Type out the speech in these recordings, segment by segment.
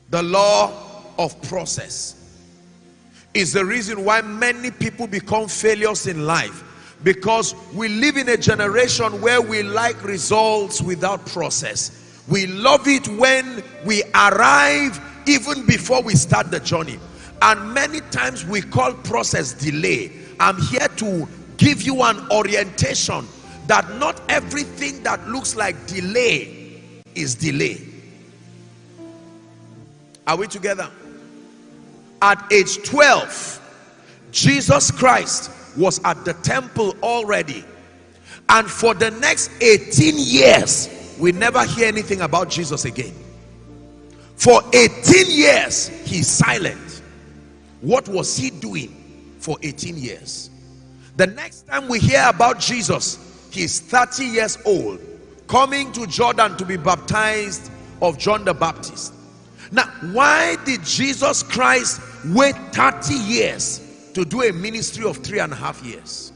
The law of process is the reason why many people become failures in life, because we live in a generation where we like results without process. We love it when we arrive even before we start the journey, and many times we call process delay. I'm here to give you an orientation that not everything that looks like delay is delay. Are we together? At age 12, Jesus Christ was at the temple already, and for the next 18 years we never hear anything about Jesus again. For 18 years he's silent. What was he doing for 18 years? The next time we hear about Jesus, he's 30 years old, coming to Jordan to be baptized of John the Baptist. Now, why did Jesus Christ wait 30 years to do a ministry of 3.5 years?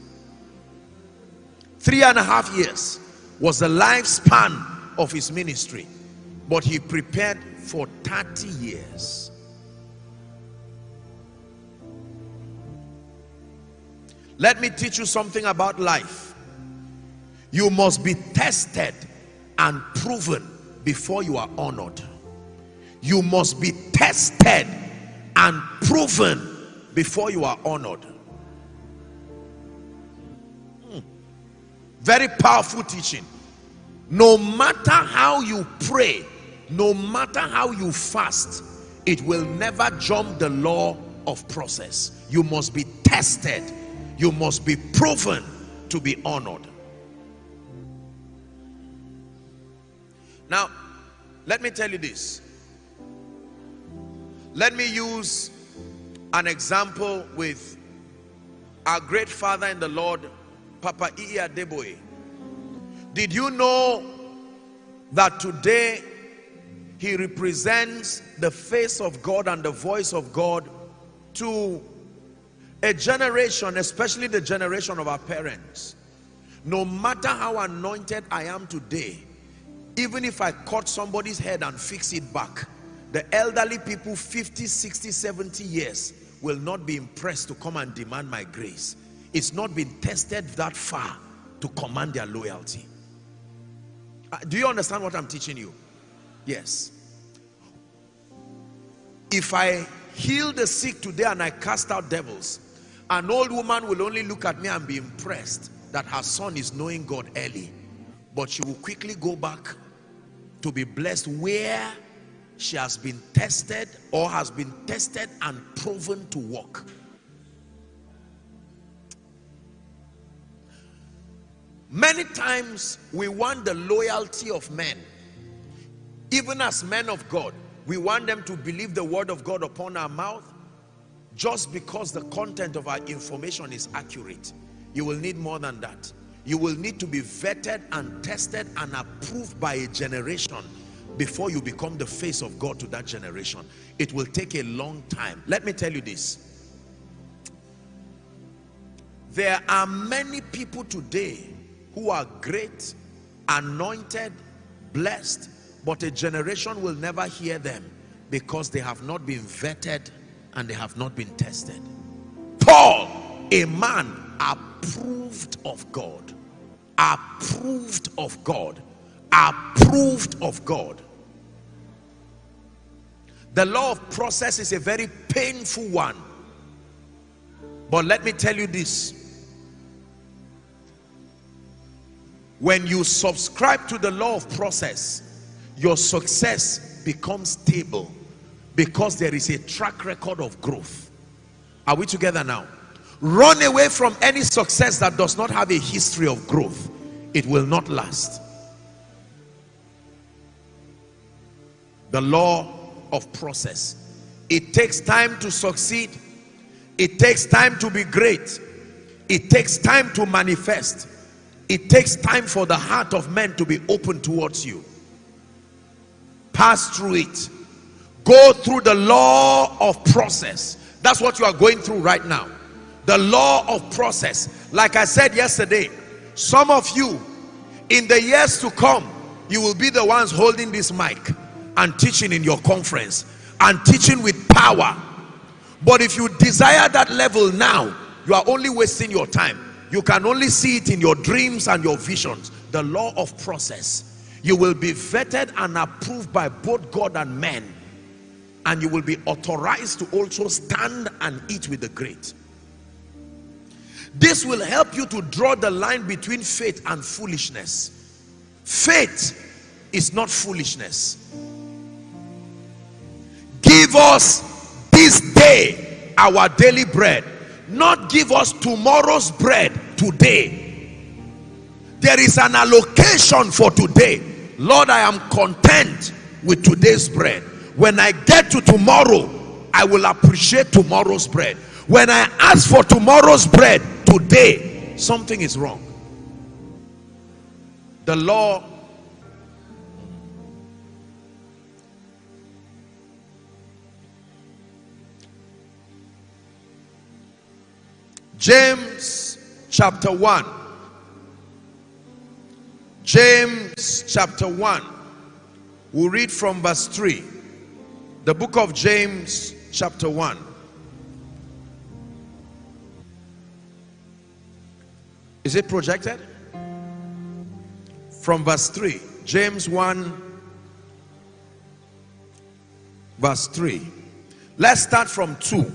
3.5 years was the lifespan of his ministry, but he prepared for 30 years. Let me teach you something about life. You must be tested and proven before you are honored. You must be tested and proven before you are honored. Very powerful teaching. No matter how you pray, no matter how you fast, it will never jump the law of process. You must be tested. You must be proven to be honored. Now, let me tell you this. Let me use an example with our great father in the Lord, Papa Iya Deboe. Did you know that today he represents the face of God and the voice of God to a generation, especially the generation of our parents? No matter how anointed I am today, even if I cut somebody's head and fix it back, the elderly people 50, 60, 70 years will not be impressed to come and demand my grace. It's not been tested that far to command their loyalty. Do you understand what I'm teaching you? Yes. If I heal the sick today and I cast out devils, an old woman will only look at me and be impressed that her son is knowing God early, but she will quickly go back to be blessed where she has been tested or has been tested and proven to work. Many times we want the loyalty of men. Even as men of God, we want them to believe the word of God upon our mouth just because the content of our information is accurate. You will need more than that. You will need to be vetted and tested and approved by a generation before you become the face of God to that generation. It will take a long time. Let me tell you this. There are many people today who are great, anointed, blessed, but a generation will never hear them because they have not been vetted and they have not been tested. Paul, a man approved of God, approved of God, approved of God. The law of process is a very painful one, but let me tell you this. When you subscribe to the law of process, your success becomes stable because there is a track record of growth. Are we together now? Run away from any success that does not have a history of growth. It will not last. The law of process. It takes time to succeed. It takes time to be great. It takes time to manifest. It takes time for the heart of men to be open towards you. Pass through it. Go through the law of process. That's what you are going through right now. The law of process. Like I said yesterday, some of you, in the years to come, you will be the ones holding this mic and teaching in your conference. and teaching with power. But if you desire that level now, you are only wasting your time. You can only see it in your dreams and your visions. The law of process. You will be vetted and approved by both God and men, and you will be authorized to also stand and eat with the great. This will help you to draw the line between faith and foolishness. Faith is not foolishness. Give us this day our daily bread. Not give us tomorrow's bread today. There is an allocation for today. Lord, I am content with today's bread. When I get to tomorrow, I will appreciate tomorrow's bread. When I ask for tomorrow's bread today, something is wrong. The law James chapter 1. James chapter 1. We'll read from verse 3. The book of James chapter 1. Is it projected? From verse 3. James 1 verse 3. Let's start from 2.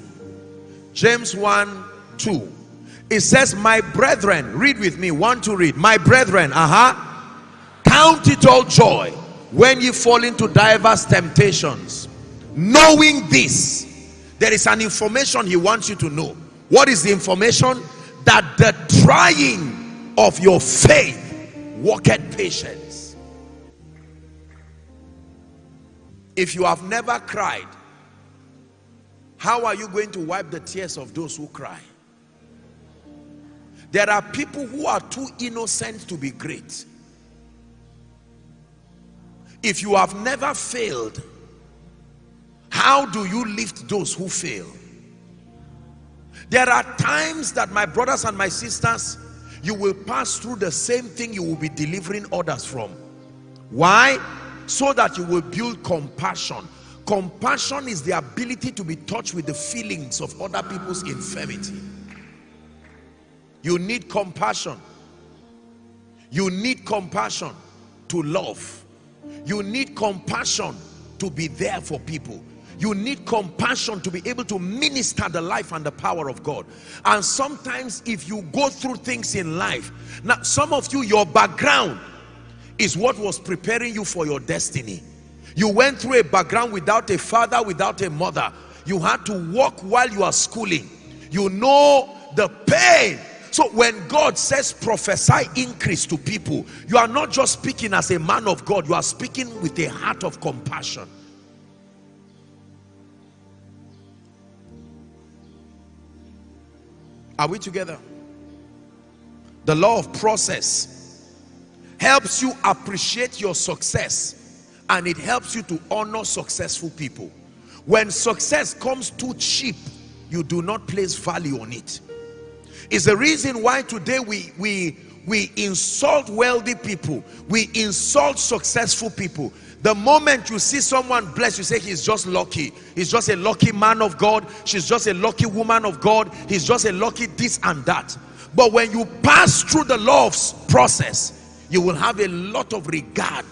James 1 2. It says, my brethren, read with me, 1 to read. My brethren, count it all joy when ye fall into diverse temptations, knowing this. There is an information he wants you to know. What is the information? That the trying of your faith worketh patience. If you have never cried, how are you going to wipe the tears of those who cry? There are people who are too innocent to be great. If you have never failed, how do you lift those who fail? There are times that, my brothers and my sisters, you will pass through the same thing you will be delivering others from. Why? So that you will build compassion. Compassion is the ability to be touched with the feelings of other people's infirmity. You need compassion. You need compassion to love. You need compassion to be there for people. You need compassion to be able to minister the life and the power of God. And sometimes if you go through things in life, now some of you, your background is what was preparing you for your destiny. You went through a background without a father, without a mother. You had to walk while you are schooling. You know the pain. So when God says prophesy increase to people, you are not just speaking as a man of God, you are speaking with a heart of compassion. Are we together? The law of process helps you appreciate your success, and it helps you to honor successful people. When success comes too cheap, you do not place value on it. It's the reason why today we insult wealthy people, we insult successful people. The moment you see someone blessed, you say he's just lucky. He's just a lucky man of God. She's just a lucky woman of God. He's just a lucky this and that. But when you pass through the law of process, you will have a lot of regard